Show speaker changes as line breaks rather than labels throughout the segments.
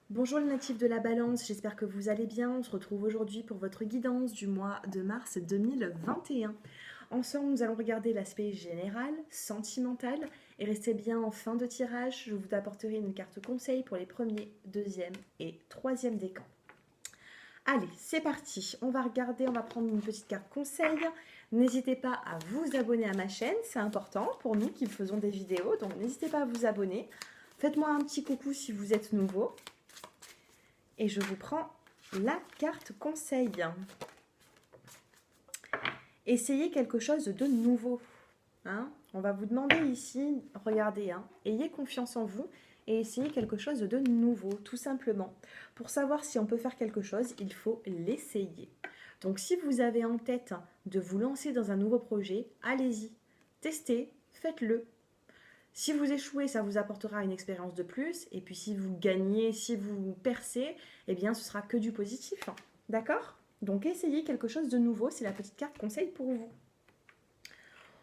Bonjour les natifs de la balance, j'espère que vous allez bien. On se retrouve aujourd'hui pour votre guidance du mois de mars 2021. Ensemble, nous allons regarder l'aspect général, sentimental, et restez bien en fin de tirage. Je vous apporterai une carte conseil pour les premiers, deuxième et troisième décans. Allez, c'est parti. On va regarder, on va prendre une petite carte conseil. N'hésitez pas à vous abonner à ma chaîne, c'est important pour nous qui faisons des vidéos, donc n'hésitez pas à vous abonner. Faites-moi un petit coucou si vous êtes nouveau. Et je vous prends la carte conseil. Essayez quelque chose de nouveau. On va vous demander ici, regardez, ayez confiance en vous et essayez quelque chose de nouveau, tout simplement. Pour savoir si on peut faire quelque chose, il faut l'essayer. Donc si vous avez en tête de vous lancer dans un nouveau projet, allez-y, testez, faites-le. Si vous échouez, ça vous apportera une expérience de plus. Et puis si vous gagnez, si vous percez, eh bien ce sera que du positif. D'accord? Donc essayez quelque chose de nouveau, c'est la petite carte conseil pour vous.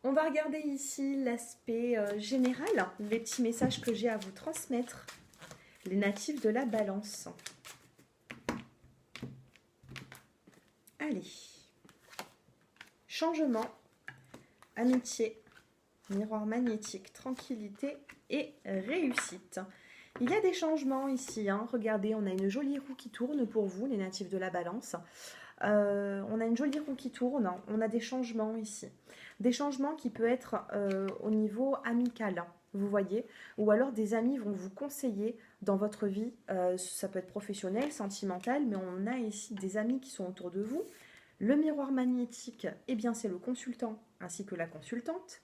On va regarder ici l'aspect général, les petits messages que j'ai à vous transmettre. Les natifs de la balance. Allez. Changement, amitié, miroir magnétique, tranquillité et réussite. Il y a des changements ici, regardez, on a une jolie roue qui tourne pour vous, les natifs de la balance. On a une jolie roue qui tourne, on a des changements ici. Des changements qui peuvent être au niveau amical, vous voyez, ou alors des amis vont vous conseiller dans votre vie, ça peut être professionnel, sentimental, mais on a ici des amis qui sont autour de vous. Le miroir magnétique, eh bien c'est le consultant ainsi que la consultante.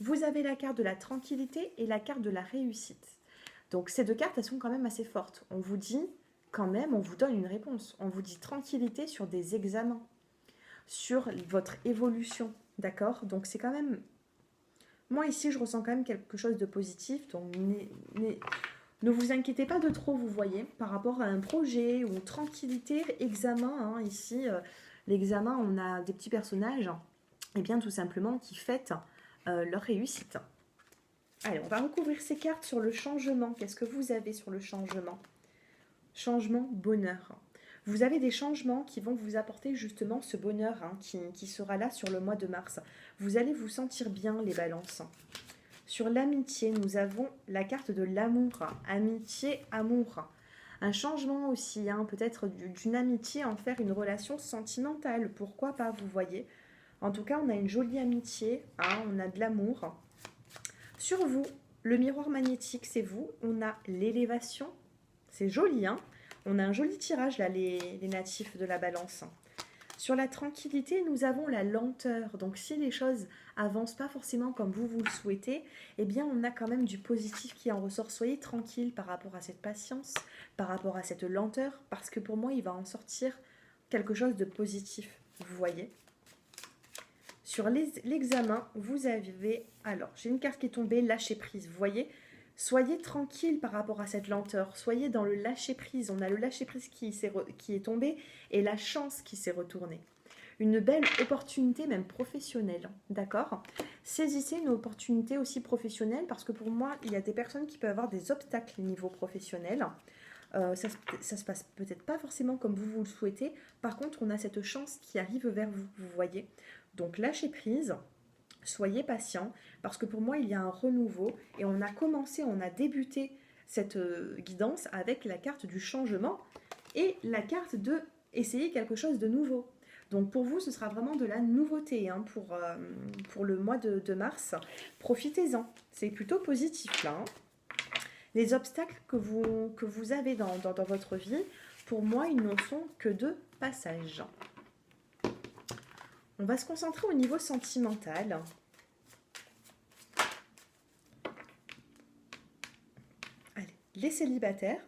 Vous avez la carte de la tranquillité et la carte de la réussite. Donc ces deux cartes, elles sont quand même assez fortes. On vous dit quand même, on vous donne une réponse. On vous dit tranquillité sur des examens, sur votre évolution, d'accord? Donc c'est quand même... Moi ici, je ressens quand même quelque chose de positif. Donc ne vous inquiétez pas de trop, vous voyez, par rapport à un projet ou tranquillité, examen. Ici, l'examen, on a des petits personnages, et bien tout simplement qui fêtent leur réussite. Allez, on va recouvrir ces cartes sur le changement. Qu'est-ce que vous avez sur le changement? Changement, bonheur. Vous avez des changements qui vont vous apporter justement ce bonheur qui sera là sur le mois de mars. Vous allez vous sentir bien, les balances. Sur l'amitié, nous avons la carte de l'amour. Amitié, amour. Un changement aussi, peut-être d'une amitié en faire une relation sentimentale. Pourquoi pas, vous voyez? En tout cas, on a une jolie amitié, on a de l'amour. Sur vous, le miroir magnétique, c'est vous. On a l'élévation. C'est joli, On a un joli tirage, là, les natifs de la balance. Sur la tranquillité, nous avons la lenteur. Donc, si les choses avancent pas forcément comme vous le souhaitez, eh bien, on a quand même du positif qui en ressort. Soyez tranquille par rapport à cette patience, par rapport à cette lenteur, parce que pour moi, il va en sortir quelque chose de positif. Vous voyez? Sur l'examen, vous avez... Alors, j'ai une carte qui est tombée, lâcher prise. Vous voyez? Soyez tranquille par rapport à cette lenteur. Soyez dans le lâcher prise. On a le lâcher prise qui est tombé et la chance qui s'est retournée. Une belle opportunité, même professionnelle. D'accord? Saisissez une opportunité aussi professionnelle parce que pour moi, il y a des personnes qui peuvent avoir des obstacles au niveau professionnel. Ça se passe peut-être pas forcément comme vous le souhaitez. Par contre, on a cette chance qui arrive vers vous, vous voyez. Donc, lâchez prise, soyez patient, parce que pour moi, il y a un renouveau et on a débuté cette guidance avec la carte du changement et la carte de essayer quelque chose de nouveau. Donc pour vous, ce sera vraiment de la nouveauté pour le mois de mars. Profitez-en, c'est plutôt positif là. Les obstacles que vous avez dans votre vie, pour moi, ils ne sont que de passage. On va se concentrer au niveau sentimental. Allez, les célibataires.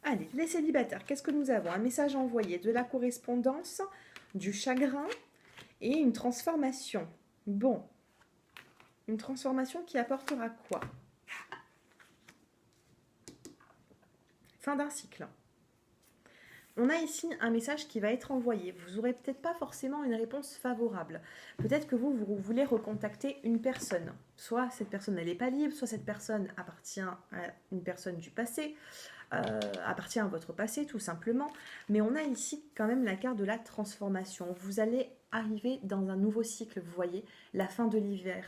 Allez, les célibataires, qu'est-ce que nous avons? Un message envoyé, de la correspondance, du chagrin et une transformation. Bon, une transformation qui apportera quoi? Fin d'un cycle. On a ici un message qui va être envoyé. Vous n'aurez peut-être pas forcément une réponse favorable. Peut-être que vous voulez recontacter une personne. Soit cette personne elle n'est pas libre, soit cette personne appartient à une personne du passé, appartient à votre passé tout simplement. Mais on a ici quand même la carte de la transformation. Vous allez arriver dans un nouveau cycle, vous voyez, la fin de l'hiver.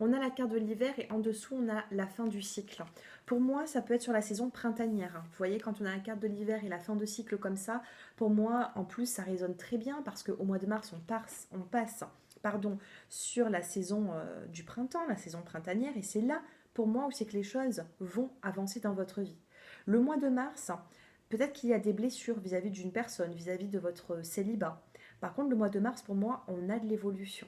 On a la carte de l'hiver et en dessous, on a la fin du cycle. Pour moi, ça peut être sur la saison printanière. Vous voyez, quand on a la carte de l'hiver et la fin de cycle comme ça, pour moi, en plus, ça résonne très bien parce qu'au mois de mars, on passe sur la saison du printemps, la saison printanière. Et c'est là, pour moi, où c'est que les choses vont avancer dans votre vie. Le mois de mars, peut-être qu'il y a des blessures vis-à-vis d'une personne, vis-à-vis de votre célibat. Par contre, le mois de mars, pour moi, on a de l'évolution.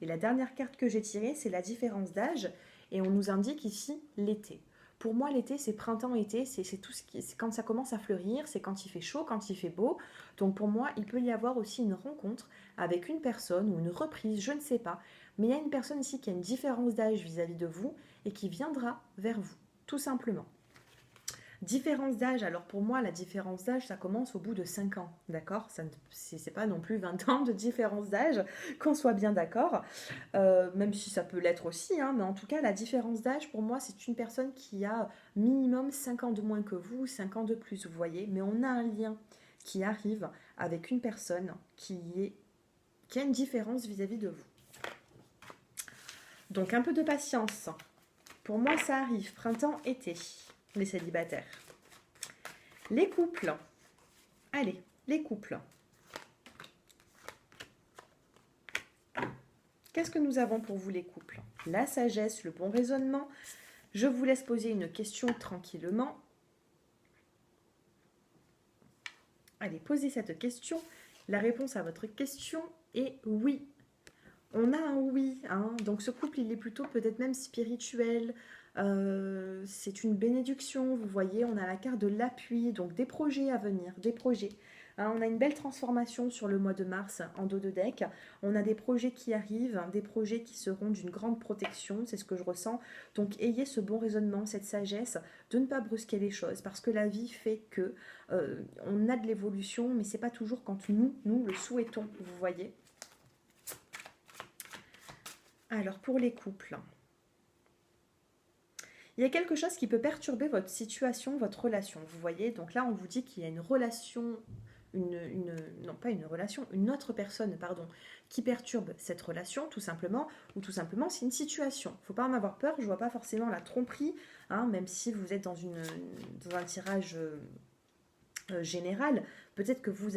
Et la dernière carte que j'ai tirée, c'est la différence d'âge. Et on nous indique ici l'été. Pour moi, l'été, c'est printemps-été, c'est tout ce qui, c'est quand ça commence à fleurir, c'est quand il fait chaud, quand il fait beau. Donc pour moi, il peut y avoir aussi une rencontre avec une personne ou une reprise, je ne sais pas. Mais il y a une personne ici qui a une différence d'âge vis-à-vis de vous et qui viendra vers vous, tout simplement. Différence d'âge, alors pour moi, la différence d'âge, ça commence au bout de 5 ans, d'accord? C'est pas non plus 20 ans de différence d'âge, qu'on soit bien d'accord, même si ça peut l'être aussi, hein, mais en tout cas, la différence d'âge, pour moi, c'est une personne qui a minimum 5 ans de moins que vous, 5 ans de plus, vous voyez, mais on a un lien qui arrive avec une personne qui a une différence vis-à-vis de vous. Donc un peu de patience. Pour moi, ça arrive, printemps-été. Les célibataires. Les couples. Allez, les couples. Qu'est-ce que nous avons pour vous les couples? La sagesse, le bon raisonnement. Je vous laisse poser une question tranquillement. Allez, posez cette question. La réponse à votre question est oui. On a un oui, hein. Donc ce couple, il est plutôt peut-être même spirituel. C'est une bénédiction, vous voyez, on a la carte de l'appui, donc des projets à venir, des projets. Hein, on a une belle transformation sur le mois de mars en dos de deck. On a des projets qui arrivent, des projets qui seront d'une grande protection, c'est ce que je ressens. Donc ayez ce bon raisonnement, cette sagesse de ne pas brusquer les choses, parce que la vie fait que on a de l'évolution, mais c'est pas toujours quand nous le souhaitons, vous voyez. Alors pour les couples, il y a quelque chose qui peut perturber votre situation, votre relation. Vous voyez, donc là on vous dit qu'il y a une relation, non pas une relation, une autre personne, pardon, qui perturbe cette relation, tout simplement, ou tout simplement c'est une situation. Il ne faut pas en avoir peur, je ne vois pas forcément la tromperie, hein, même si vous êtes dans un tirage général. Peut-être que vous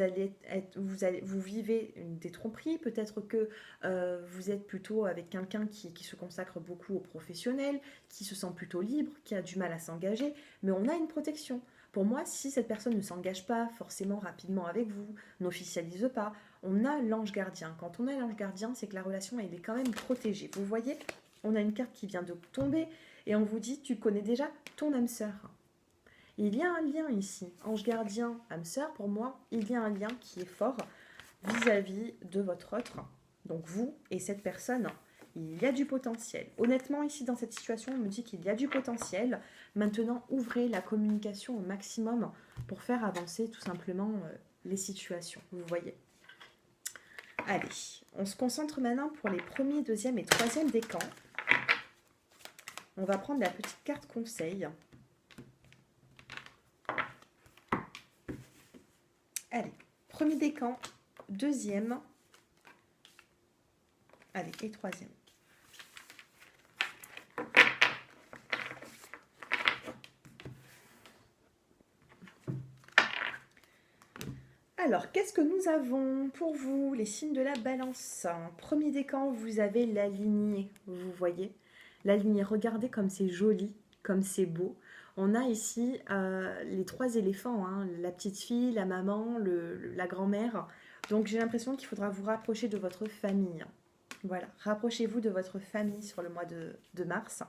vivez des tromperies, peut-être que vous êtes plutôt avec quelqu'un qui se consacre beaucoup aux professionnels, qui se sent plutôt libre, qui a du mal à s'engager, mais on a une protection. Pour moi, si cette personne ne s'engage pas forcément rapidement avec vous, n'officialise pas, on a l'ange gardien. Quand on a l'ange gardien, c'est que la relation elle est quand même protégée. Vous voyez, on a une carte qui vient de tomber et on vous dit tu connais déjà ton âme sœur. Il y a un lien ici, ange gardien, âme sœur, pour moi, il y a un lien qui est fort vis-à-vis de votre autre. Donc vous et cette personne, il y a du potentiel. Honnêtement, ici, dans cette situation, on me dit qu'il y a du potentiel. Maintenant, ouvrez la communication au maximum pour faire avancer tout simplement les situations. Vous voyez. Allez, on se concentre maintenant pour les premiers, deuxième et troisième décans. On va prendre la petite carte conseil. Allez, premier décan, deuxième, allez, et troisième. Alors, qu'est-ce que nous avons pour vous, les signes de la balance? Premier décan, vous avez la lignée, vous voyez. La lignée, regardez comme c'est joli, comme c'est beau. On a ici les trois éléphants, hein, la petite fille, la maman, la grand-mère. Donc j'ai l'impression qu'il faudra vous rapprocher de votre famille. Voilà, rapprochez-vous de votre famille sur le mois de mars.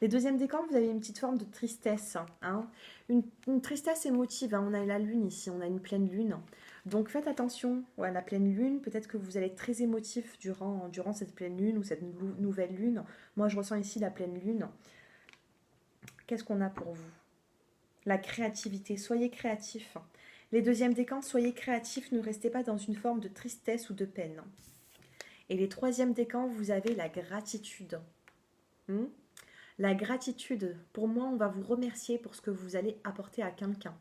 Les deuxièmes décans, vous avez une petite forme de tristesse. Hein, une tristesse émotive. Hein, on a la lune ici, on a une pleine lune. Donc faites attention à la pleine lune. Peut-être que vous allez être très émotif durant cette pleine lune ou cette nouvelle lune. Moi, je ressens ici la pleine lune. Qu'est-ce qu'on a pour vous? La créativité, soyez créatifs. Les deuxièmes décans, soyez créatifs, ne restez pas dans une forme de tristesse ou de peine. Et les troisièmes décans, vous avez la gratitude. La gratitude, pour moi, on va vous remercier pour ce que vous allez apporter à quelqu'un.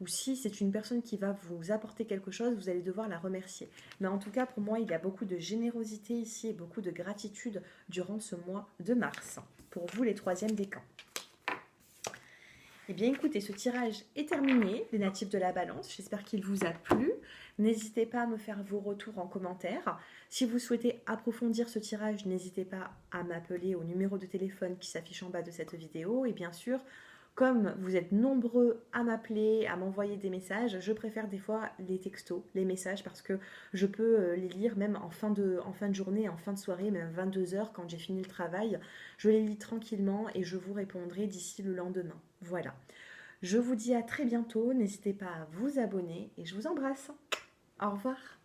Ou si c'est une personne qui va vous apporter quelque chose, vous allez devoir la remercier. Mais en tout cas, pour moi, il y a beaucoup de générosité ici et beaucoup de gratitude durant ce mois de mars. Pour vous, les troisièmes décans. Eh bien, écoutez, ce tirage est terminé, les natifs de la balance. J'espère qu'il vous a plu. N'hésitez pas à me faire vos retours en commentaire. Si vous souhaitez approfondir ce tirage, n'hésitez pas à m'appeler au numéro de téléphone qui s'affiche en bas de cette vidéo. Et bien sûr, comme vous êtes nombreux à m'appeler, à m'envoyer des messages, je préfère des fois les textos, les messages, parce que je peux les lire même en fin de journée, en fin de soirée, même 22h quand j'ai fini le travail. Je les lis tranquillement et je vous répondrai d'ici le lendemain. Voilà. Je vous dis à très bientôt. N'hésitez pas à vous abonner et je vous embrasse. Au revoir.